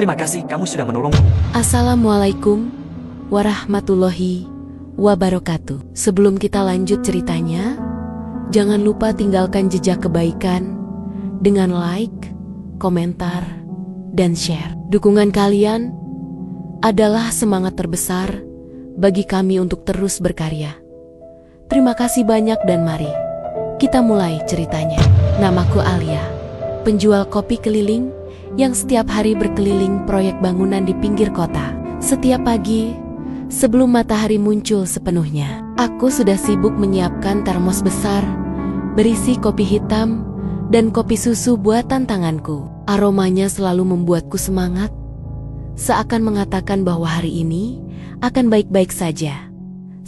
Terima kasih kamu sudah menolongku. Assalamualaikum warahmatullahi wabarakatuh. Sebelum kita lanjut ceritanya, jangan lupa tinggalkan jejak kebaikan dengan like, komentar, dan share. Dukungan kalian adalah semangat terbesar bagi kami untuk terus berkarya. Terima kasih banyak dan mari kita mulai ceritanya. Namaku Alia, penjual kopi keliling yang setiap hari berkeliling proyek bangunan di pinggir kota. Setiap pagi, sebelum matahari muncul sepenuhnya, aku sudah sibuk menyiapkan termos besar berisi kopi hitam dan kopi susu buatan tanganku. Aromanya selalu membuatku semangat, seakan mengatakan bahwa hari ini akan baik-baik saja.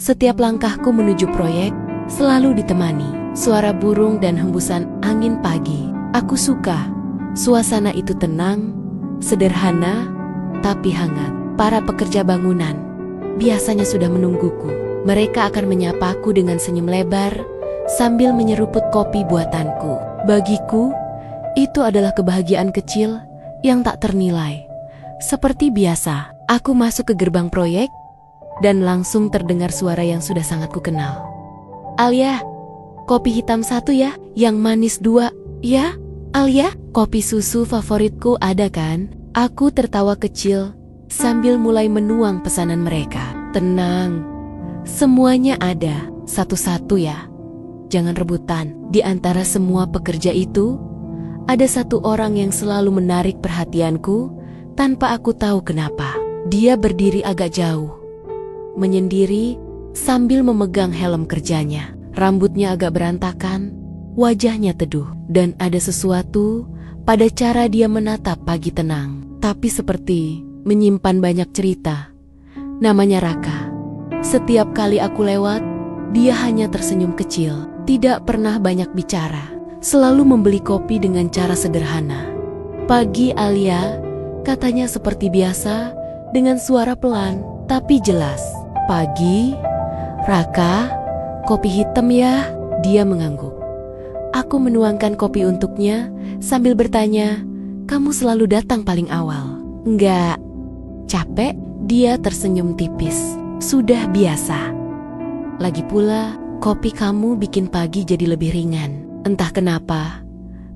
Setiap langkahku menuju proyek selalu ditemani suara burung dan hembusan angin pagi. Aku suka suasana itu tenang, sederhana, tapi hangat. Para pekerja bangunan biasanya sudah menungguku. Mereka akan menyapaku dengan senyum lebar sambil menyeruput kopi buatanku. Bagiku, itu adalah kebahagiaan kecil yang tak ternilai. Seperti biasa, aku masuk ke gerbang proyek dan langsung terdengar suara yang sudah sangat kukenal. Alia, kopi hitam 1 ya, yang manis 2, ya? Alia, kopi susu favoritku ada kan? Aku tertawa kecil sambil mulai menuang pesanan mereka. Tenang, semuanya ada, satu-satu ya. Jangan rebutan. Di antara semua pekerja itu, ada satu orang yang selalu menarik perhatianku tanpa aku tahu kenapa. Dia berdiri agak jauh, menyendiri sambil memegang helm kerjanya. Rambutnya agak berantakan, wajahnya teduh, dan ada sesuatu pada cara dia menatap pagi tenang, tapi seperti menyimpan banyak cerita. Namanya Raka. Setiap kali aku lewat, dia hanya tersenyum kecil, tidak pernah banyak bicara, selalu membeli kopi dengan cara sederhana. Pagi Alia, katanya seperti biasa, dengan suara pelan tapi jelas. Pagi, Raka, kopi hitam ya? Dia mengangguk. Aku menuangkan kopi untuknya sambil bertanya, kamu selalu datang paling awal. Enggak. Capek? Dia tersenyum tipis. Sudah biasa. Lagi pula, kopi kamu bikin pagi jadi lebih ringan. Entah kenapa,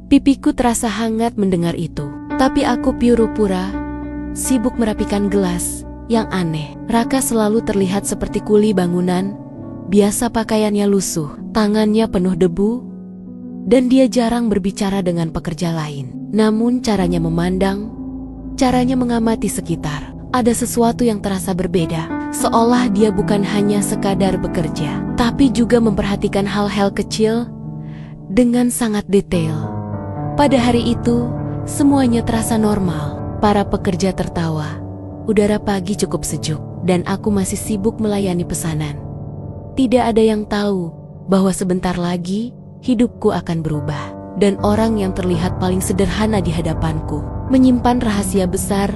pipiku terasa hangat mendengar itu. Tapi aku pura-pura sibuk merapikan gelas. Yang aneh, Raka selalu terlihat seperti kuli bangunan. Biasa pakaiannya lusuh, tangannya penuh debu, dan dia jarang berbicara dengan pekerja lain. Namun caranya memandang, caranya mengamati sekitar, ada sesuatu yang terasa berbeda. Seolah dia bukan hanya sekadar bekerja, tapi juga memperhatikan hal-hal kecil dengan sangat detail. Pada hari itu, semuanya terasa normal. Para pekerja tertawa, udara pagi cukup sejuk, dan aku masih sibuk melayani pesanan. Tidak ada yang tahu bahwa sebentar lagi hidupku akan berubah, dan orang yang terlihat paling sederhana di hadapanku menyimpan rahasia besar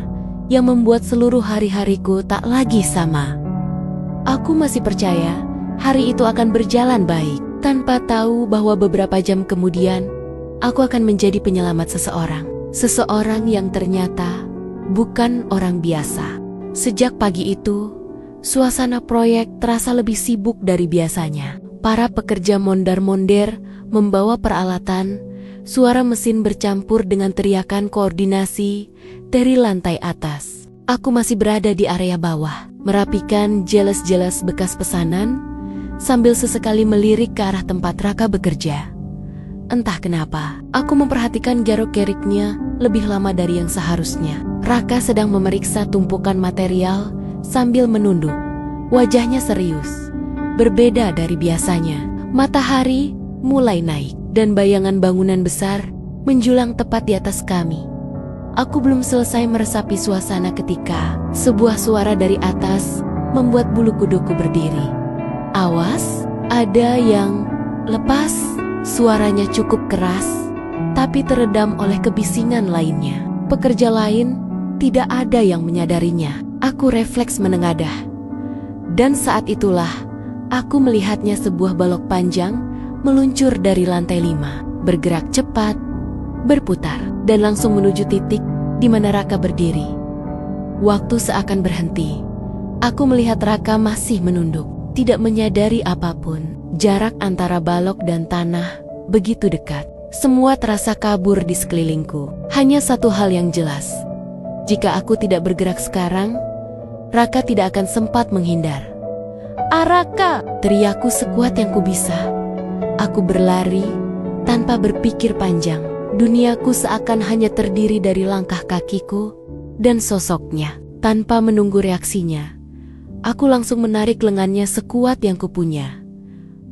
yang membuat seluruh hari-hariku tak lagi sama. Aku masih percaya hari itu akan berjalan baik, tanpa tahu bahwa beberapa jam kemudian aku akan menjadi penyelamat seseorang. Seseorang yang ternyata bukan orang biasa. Sejak pagi itu, suasana proyek terasa lebih sibuk dari biasanya. Para pekerja mondar-mondir membawa peralatan, suara mesin bercampur dengan teriakan koordinasi dari lantai atas. Aku masih berada di area bawah, merapikan jelas-jelas bekas pesanan, sambil sesekali melirik ke arah tempat Raka bekerja. Entah kenapa, aku memperhatikan gerok-geriknya lebih lama dari yang seharusnya. Raka sedang memeriksa tumpukan material sambil menunduk. Wajahnya serius, berbeda dari biasanya. Matahari mulai naik, dan bayangan bangunan besar menjulang tepat di atas kami. Aku belum selesai meresapi suasana ketika sebuah suara dari atas membuat bulu kuduku berdiri. Awas, ada yang lepas. Suaranya cukup keras, tapi teredam oleh kebisingan lainnya. Pekerja lain tidak ada yang menyadarinya. Aku refleks menengadah. Dan saat itulah, aku melihatnya sebuah balok panjang meluncur dari lantai 5, bergerak cepat, berputar, dan langsung menuju titik di mana Raka berdiri. Waktu seakan berhenti. Aku melihat Raka masih menunduk, tidak menyadari apapun. Jarak antara balok dan tanah begitu dekat. Semua terasa kabur di sekelilingku. Hanya satu hal yang jelas. Jika aku tidak bergerak sekarang, Raka tidak akan sempat menghindar. "Raka!" teriakku sekuat yang ku bisa. Aku berlari tanpa berpikir panjang. Duniaku seakan hanya terdiri dari langkah kakiku dan sosoknya. Tanpa menunggu reaksinya, aku langsung menarik lengannya sekuat yang kupunya.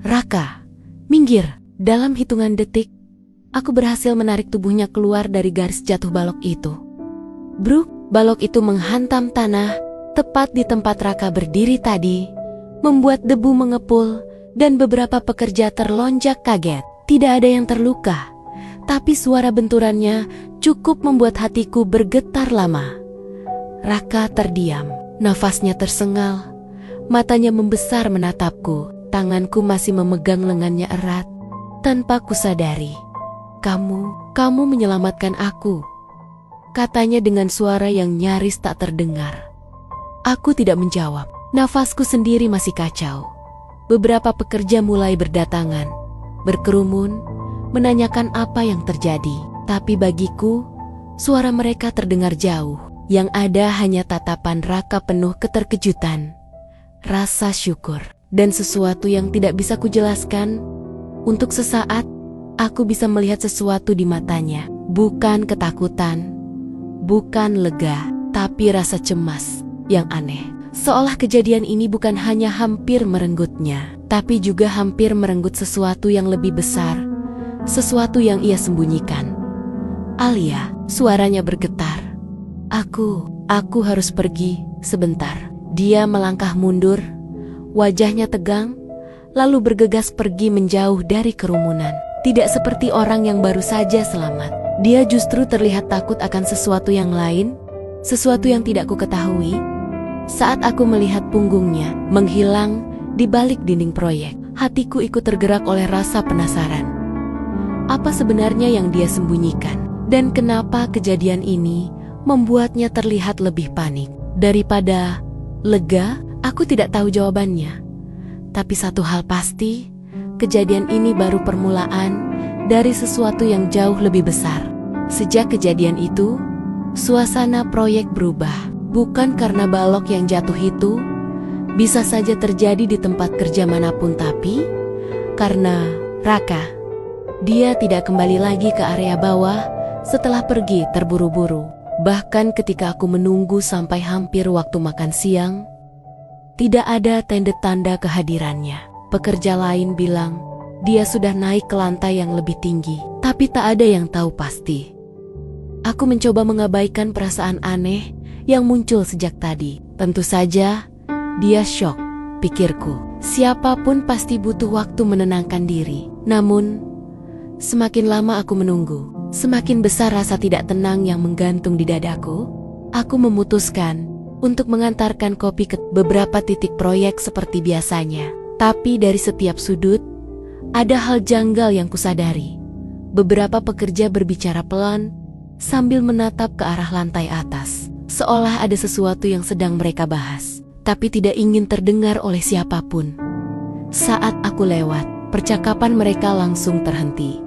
"Raka, minggir!" Dalam hitungan detik, aku berhasil menarik tubuhnya keluar dari garis jatuh balok itu. Bruk, balok itu menghantam tanah tepat di tempat Raka berdiri tadi, membuat debu mengepul dan beberapa pekerja terlonjak kaget. Tidak ada yang terluka, tapi suara benturannya cukup membuat hatiku bergetar lama. Raka terdiam, nafasnya tersengal, matanya membesar menatapku. Tanganku masih memegang lengannya erat. Tanpa kusadari, kamu menyelamatkan aku," katanya dengan suara yang nyaris tak terdengar. Aku tidak menjawab, nafasku sendiri masih kacau. Beberapa pekerja mulai berdatangan, berkerumun, menanyakan apa yang terjadi. Tapi bagiku, suara mereka terdengar jauh. Yang ada hanya tatapan Raka penuh keterkejutan, rasa syukur, dan sesuatu yang tidak bisa kujelaskan. Untuk sesaat, aku bisa melihat sesuatu di matanya. Bukan ketakutan, bukan lega, tapi rasa cemas yang aneh. Seolah kejadian ini bukan hanya hampir merenggutnya, tapi juga hampir merenggut sesuatu yang lebih besar, sesuatu yang ia sembunyikan. "Alia," suaranya bergetar. Aku harus pergi sebentar." Dia melangkah mundur, wajahnya tegang, lalu bergegas pergi menjauh dari kerumunan. Tidak seperti orang yang baru saja selamat. Dia justru terlihat takut akan sesuatu yang lain, sesuatu yang tidak ku ketahui. Saat aku melihat punggungnya menghilang di balik dinding proyek, hatiku ikut tergerak oleh rasa penasaran. Apa sebenarnya yang dia sembunyikan? Dan kenapa kejadian ini membuatnya terlihat lebih panik daripada lega? Aku tidak tahu jawabannya. Tapi satu hal pasti, kejadian ini baru permulaan dari sesuatu yang jauh lebih besar. Sejak kejadian itu, suasana proyek berubah. Bukan karena balok yang jatuh itu bisa saja terjadi di tempat kerja manapun, tapi karena Raka. Dia tidak kembali lagi ke area bawah setelah pergi terburu-buru. Bahkan ketika aku menunggu sampai hampir waktu makan siang, tidak ada tanda-tanda kehadirannya. Pekerja lain bilang dia sudah naik ke lantai yang lebih tinggi, tapi tak ada yang tahu pasti. Aku mencoba mengabaikan perasaan aneh yang muncul sejak tadi. Tentu saja, dia syok, pikirku. Siapapun pasti butuh waktu menenangkan diri. Namun, semakin lama aku menunggu, semakin besar rasa tidak tenang yang menggantung di dadaku. Aku memutuskan untuk mengantarkan kopi ke beberapa titik proyek seperti biasanya. Tapi dari setiap sudut, ada hal janggal yang kusadari. Beberapa pekerja berbicara pelan sambil menatap ke arah lantai atas, seolah ada sesuatu yang sedang mereka bahas, tapi tidak ingin terdengar oleh siapapun. Saat aku lewat, percakapan mereka langsung terhenti.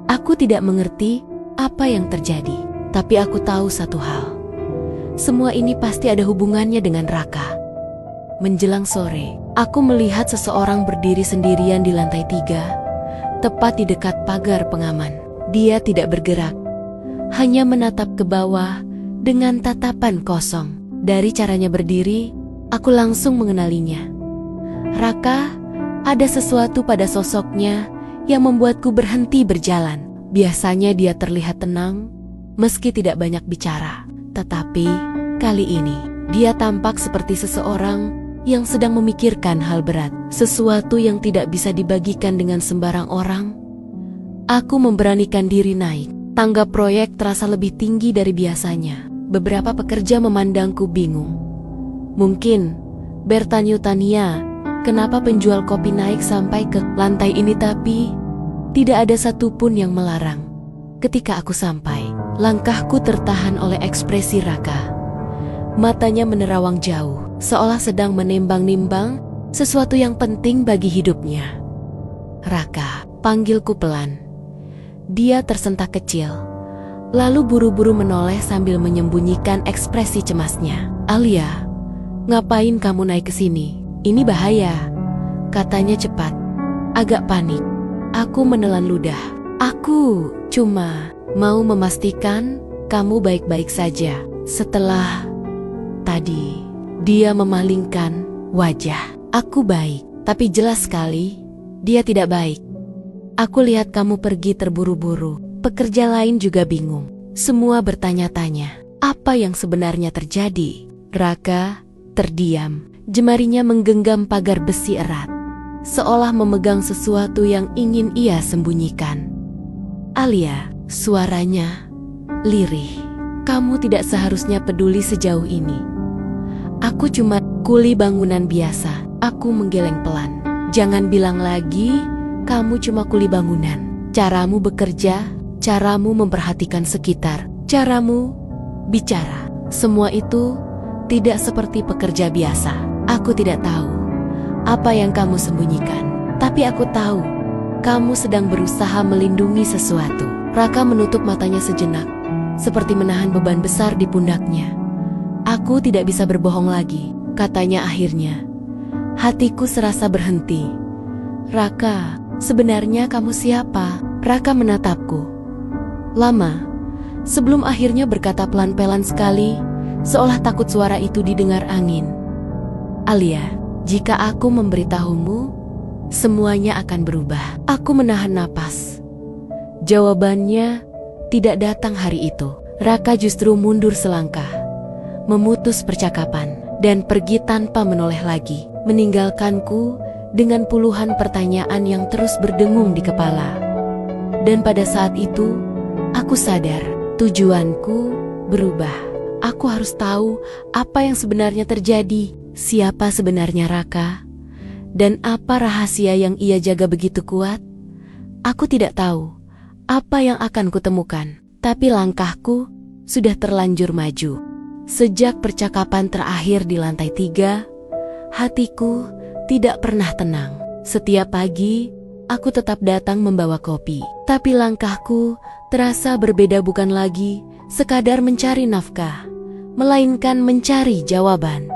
Aku tidak mengerti apa yang terjadi, tapi aku tahu satu hal. Semua ini pasti ada hubungannya dengan Raka. Menjelang sore, aku melihat seseorang berdiri sendirian di lantai 3, tepat di dekat pagar pengaman. Dia tidak bergerak, hanya menatap ke bawah dengan tatapan kosong. Dari caranya berdiri, aku langsung mengenalinya. Raka, ada sesuatu pada sosoknya yang membuatku berhenti berjalan. Biasanya dia terlihat tenang, meski tidak banyak bicara. Tetapi, kali ini, dia tampak seperti seseorang yang sedang memikirkan hal berat. Sesuatu yang tidak bisa dibagikan dengan sembarang orang. Aku memberanikan diri naik. Tangga proyek terasa lebih tinggi dari biasanya. Beberapa pekerja memandangku bingung. Mungkin, bertanya kenapa penjual kopi naik sampai ke lantai ini, tapi tidak ada satupun yang melarang. Ketika aku sampai, langkahku tertahan oleh ekspresi Raka. Matanya menerawang jauh, seolah sedang menimbang-nimbang sesuatu yang penting bagi hidupnya. "Raka," panggilku pelan. Dia tersentak kecil, lalu buru-buru menoleh sambil menyembunyikan ekspresi cemasnya. "Alia, ngapain kamu naik ke sini? Ini bahaya," katanya cepat, agak panik. Aku menelan ludah. "Aku cuma mau memastikan kamu baik-baik saja." Setelah tadi, dia memalingkan wajah. "Aku baik, tapi jelas sekali dia tidak baik. Aku lihat kamu pergi terburu-buru." Pekerja lain juga bingung. Semua bertanya-tanya, apa yang sebenarnya terjadi? Raka terdiam. Jemarinya menggenggam pagar besi erat, seolah memegang sesuatu yang ingin ia sembunyikan. "Alia," suaranya lirih, "kamu tidak seharusnya peduli sejauh ini. Aku cuma kuli bangunan biasa." Aku menggeleng pelan. "Jangan bilang lagi kamu cuma kuli bangunan. Caramu bekerja, caramu memperhatikan sekitar, caramu bicara, semua itu tidak seperti pekerja biasa. Aku tidak tahu apa yang kamu sembunyikan, tapi aku tahu kamu sedang berusaha melindungi sesuatu." Raka menutup matanya sejenak, seperti menahan beban besar di pundaknya. "Aku tidak bisa berbohong lagi," katanya akhirnya. Hatiku serasa berhenti. "Raka, sebenarnya kamu siapa?" Raka menatapku lama, sebelum akhirnya berkata pelan-pelan sekali, seolah takut suara itu didengar angin. "Alia, jika aku memberitahumu, semuanya akan berubah." Aku menahan napas. Jawabannya tidak datang hari itu. Raka justru mundur selangkah, memutus percakapan, dan pergi tanpa menoleh lagi, meninggalkanku dengan puluhan pertanyaan yang terus berdengung di kepala. Dan pada saat itu, aku sadar tujuanku berubah. Aku harus tahu apa yang sebenarnya terjadi, siapa sebenarnya Raka, dan apa rahasia yang ia jaga begitu kuat. Aku tidak tahu apa yang akan kutemukan, tapi langkahku sudah terlanjur maju. Sejak percakapan terakhir di lantai 3, hatiku tidak pernah tenang. Setiap pagi, aku tetap datang membawa kopi. Tapi langkahku terasa berbeda, bukan lagi sekadar mencari nafkah, melainkan mencari jawaban.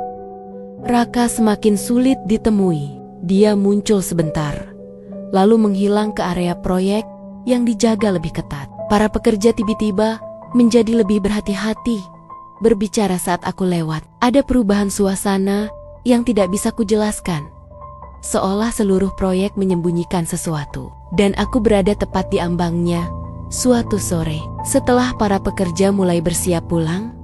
Raka semakin sulit ditemui. Dia muncul sebentar, lalu menghilang ke area proyek yang dijaga lebih ketat. Para pekerja tiba-tiba menjadi lebih berhati-hati berbicara saat aku lewat. Ada perubahan suasana yang tidak bisa kujelaskan, seolah seluruh proyek menyembunyikan sesuatu. Dan aku berada tepat di ambangnya. Suatu sore, setelah para pekerja mulai bersiap pulang,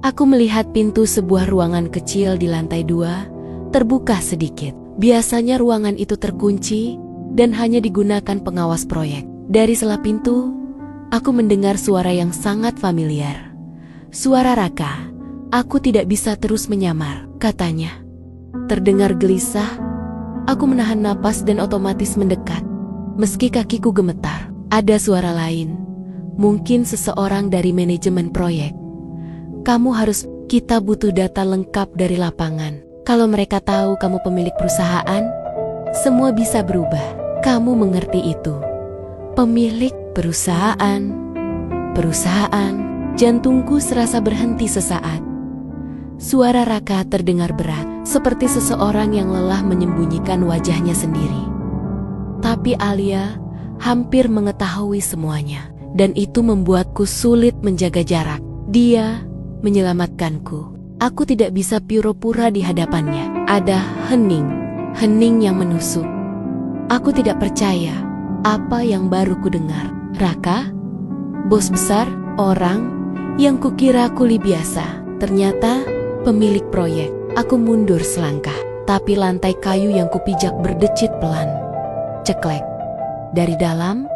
aku melihat pintu sebuah ruangan kecil di lantai 2 terbuka sedikit. Biasanya ruangan itu terkunci dan hanya digunakan pengawas proyek. Dari sela pintu, aku mendengar suara yang sangat familiar. "Suara Raka, aku tidak bisa terus menyamar," katanya. Terdengar gelisah, aku menahan napas dan otomatis mendekat. Meski kakiku gemetar, ada suara lain, mungkin seseorang dari manajemen proyek. Kita butuh data lengkap dari lapangan. Kalau mereka tahu kamu pemilik perusahaan, semua bisa berubah. Kamu mengerti itu?" Pemilik perusahaan. Jantungku serasa berhenti sesaat. Suara Raka terdengar berat, seperti seseorang yang lelah menyembunyikan wajahnya sendiri. Tapi Alia hampir mengetahui semuanya, dan itu membuatku sulit menjaga jarak. Dia menyelamatkanku. Aku tidak bisa pura-pura di hadapannya. Ada hening yang menusuk. Aku tidak percaya apa yang baru ku dengar. Raka, bos besar, orang yang kukira kuli biasa, ternyata pemilik proyek. Aku mundur selangkah, tapi lantai kayu yang kupijak berdecit pelan. Ceklek. Dari dalam,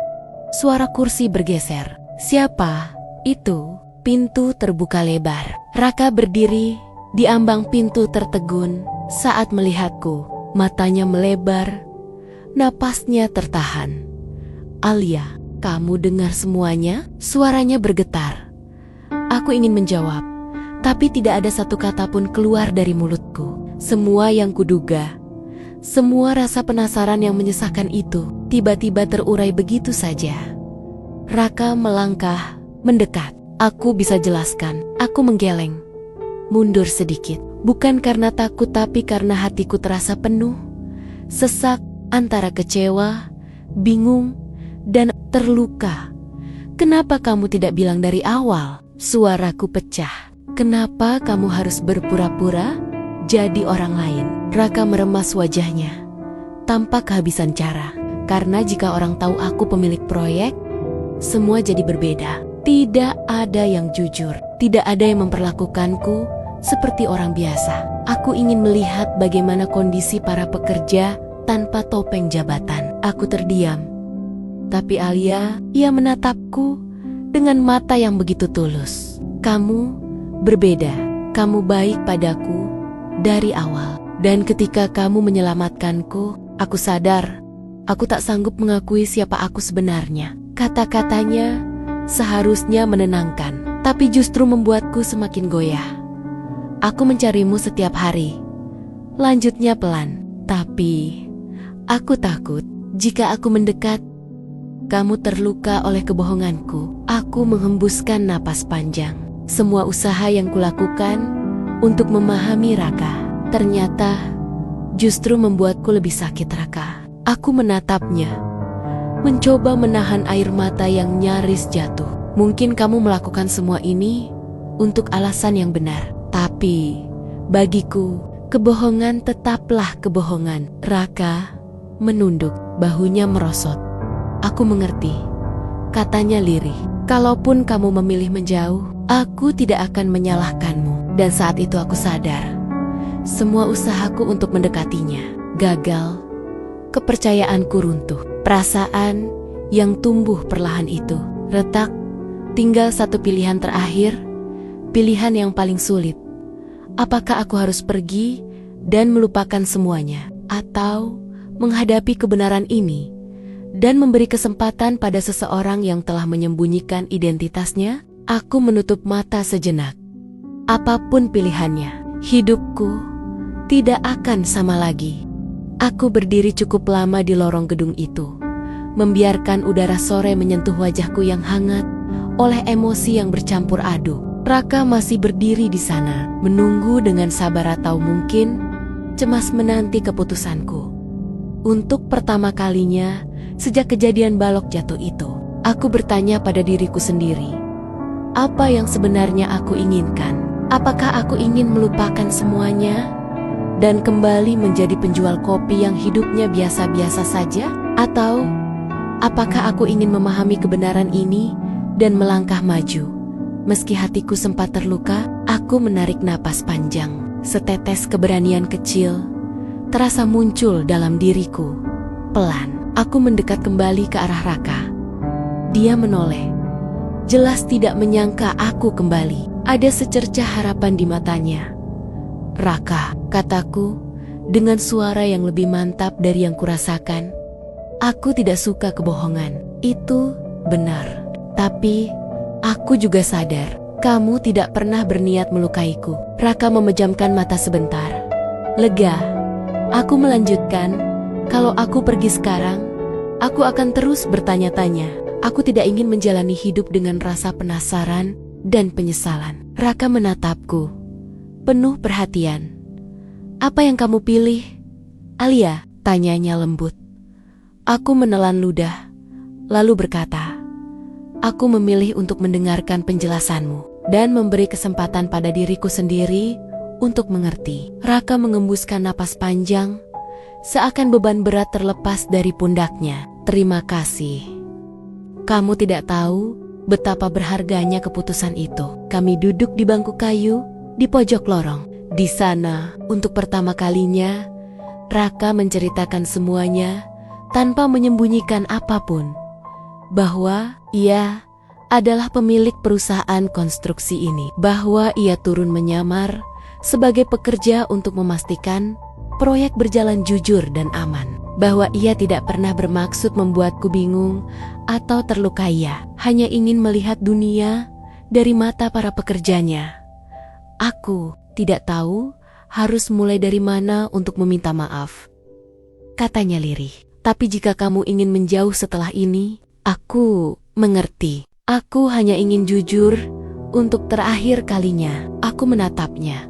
suara kursi bergeser. "Siapa itu?" Pintu terbuka lebar. Raka berdiri di ambang pintu tertegun saat melihatku. Matanya melebar, napasnya tertahan. "Alia, kamu dengar semuanya?" Suaranya bergetar. Aku ingin menjawab, tapi tidak ada satu kata pun keluar dari mulutku. Semua yang kuduga, semua rasa penasaran yang menyesakkan itu, tiba-tiba terurai begitu saja. Raka melangkah, mendekat. Aku bisa jelaskan, aku menggeleng, mundur sedikit. Bukan karena takut, tapi karena hatiku terasa penuh, sesak antara kecewa, bingung, dan terluka. Kenapa kamu tidak bilang dari awal? Suaraku pecah. Kenapa kamu harus berpura-pura jadi orang lain? Raka meremas wajahnya, tampak kehabisan cara. Karena jika orang tahu aku pemilik proyek, semua jadi berbeda. Tidak ada yang jujur, tidak ada yang memperlakukanku seperti orang biasa. Aku ingin melihat bagaimana kondisi para pekerja tanpa topeng jabatan. Aku terdiam. Tapi Alia, ia menatapku dengan mata yang begitu tulus. Kamu berbeda. Kamu baik padaku dari awal. Dan ketika kamu menyelamatkanku, aku sadar aku tak sanggup mengakui siapa aku sebenarnya. Kata-katanya seharusnya menenangkan, tapi justru membuatku semakin goyah. Aku mencarimu setiap hari. Lanjutnya pelan. Tapi aku takut jika aku mendekat, kamu terluka oleh kebohonganku. Aku menghembuskan napas panjang. Semua usaha yang kulakukan untuk memahami Raka, ternyata justru membuatku lebih sakit, Raka. Aku menatapnya, mencoba menahan air mata yang nyaris jatuh. Mungkin kamu melakukan semua ini untuk alasan yang benar. Tapi bagiku, kebohongan tetaplah kebohongan. Raka menunduk, bahunya merosot. Aku mengerti, katanya lirih. Kalaupun kamu memilih menjauh, aku tidak akan menyalahkanmu. Dan saat itu aku sadar, semua usahaku untuk mendekatinya gagal. Kepercayaanku runtuh. Perasaan yang tumbuh perlahan itu retak. Tinggal satu pilihan terakhir, pilihan yang paling sulit. Apakah aku harus pergi dan melupakan semuanya, atau menghadapi kebenaran ini dan memberi kesempatan pada seseorang yang telah menyembunyikan identitasnya? Aku menutup mata sejenak. Apapun pilihannya, hidupku tidak akan sama lagi. Aku berdiri cukup lama di lorong gedung itu, membiarkan udara sore menyentuh wajahku yang hangat oleh emosi yang bercampur aduk. Raka masih berdiri di sana, menunggu dengan sabar atau mungkin cemas menanti keputusanku. Untuk pertama kalinya sejak kejadian balok jatuh itu, aku bertanya pada diriku sendiri, apa yang sebenarnya aku inginkan? Apakah aku ingin melupakan semuanya dan kembali menjadi penjual kopi yang hidupnya biasa-biasa saja? Atau apakah aku ingin memahami kebenaran ini dan melangkah maju? Meski hatiku sempat terluka, aku menarik napas panjang. Setetes keberanian kecil terasa muncul dalam diriku. Pelan, aku mendekat kembali ke arah Raka. Dia menoleh, jelas tidak menyangka aku kembali. Ada secercah harapan di matanya. Raka, kataku dengan suara yang lebih mantap dari yang kurasakan. Aku tidak suka kebohongan. Itu benar. Tapi aku juga sadar kamu tidak pernah berniat melukaiku. Raka memejamkan mata sebentar. Lega. Aku melanjutkan, kalau aku pergi sekarang, aku akan terus bertanya-tanya. Aku tidak ingin menjalani hidup dengan rasa penasaran dan penyesalan. Raka menatapku, penuh perhatian. Apa yang kamu pilih, Alia? Tanyanya lembut. Aku menelan ludah, lalu berkata, aku memilih untuk mendengarkan penjelasanmu dan memberi kesempatan pada diriku sendiri untuk mengerti. Raka mengembuskan napas panjang, seakan beban berat terlepas dari pundaknya. Terima kasih. Kamu tidak tahu betapa berharganya keputusan itu. Kami duduk di bangku kayu di pojok lorong. Di sana, untuk pertama kalinya, Raka menceritakan semuanya tanpa menyembunyikan apapun. Bahwa ia adalah pemilik perusahaan konstruksi ini. Bahwa ia turun menyamar sebagai pekerja untuk memastikan proyek berjalan jujur dan aman. Bahwa ia tidak pernah bermaksud membuatku bingung atau terluka. Ia hanya ingin melihat dunia dari mata para pekerjanya. Aku tidak tahu harus mulai dari mana untuk meminta maaf, katanya lirih. Tapi jika kamu ingin menjauh setelah ini, aku mengerti. Aku hanya ingin jujur untuk terakhir kalinya. Aku menatapnya,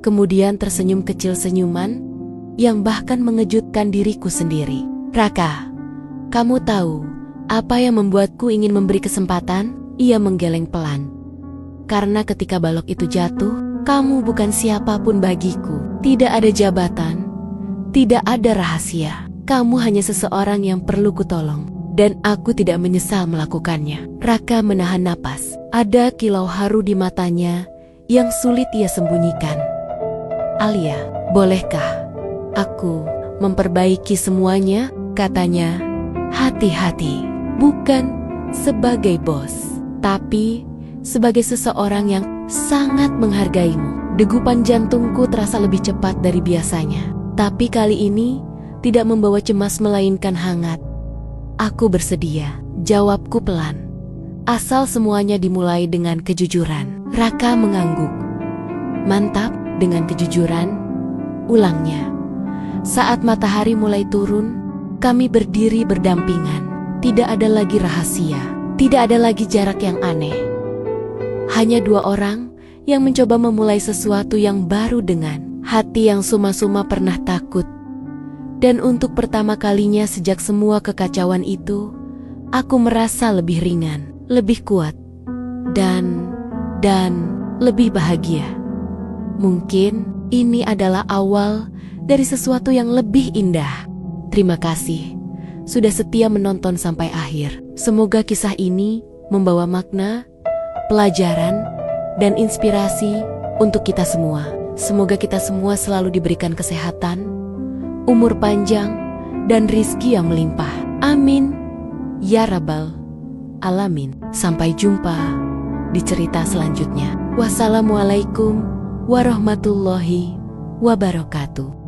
kemudian tersenyum kecil senyuman yang bahkan mengejutkan diriku sendiri. Raka, kamu tahu apa yang membuatku ingin memberi kesempatan? Ia menggeleng pelan. Karena ketika balok itu jatuh, kamu bukan siapapun bagiku. Tidak ada jabatan, tidak ada rahasia. Kamu hanya seseorang yang perlu kutolong. Dan aku tidak menyesal melakukannya. Raka menahan napas. Ada kilau haru di matanya yang sulit ia sembunyikan. Alia, bolehkah aku memperbaiki semuanya? Katanya. Hati-hati, bukan sebagai bos, tapi sebagai seseorang yang sangat menghargaimu. Degupan jantungku terasa lebih cepat dari biasanya. Tapi kali ini tidak membawa cemas melainkan hangat. Aku bersedia, jawabku pelan. Asal semuanya dimulai dengan kejujuran. Raka mengangguk. Mantap, dengan kejujuran. Ulangnya. Saat matahari mulai turun, kami berdiri berdampingan. Tidak ada lagi rahasia, tidak ada lagi jarak yang aneh. Hanya dua orang yang mencoba memulai sesuatu yang baru dengan hati yang suma-suma pernah takut. Dan untuk pertama kalinya sejak semua kekacauan itu, aku merasa lebih ringan, lebih kuat, dan lebih bahagia. Mungkin ini adalah awal dari sesuatu yang lebih indah. Terima kasih sudah setia menonton sampai akhir. Semoga kisah ini membawa makna, pelajaran, dan inspirasi untuk kita semua. Semoga kita semua selalu diberikan kesehatan, umur panjang, dan rizki yang melimpah. Amin. Ya Rabbal Alamin. Sampai jumpa di cerita selanjutnya. Wassalamualaikum warahmatullahi wabarakatuh.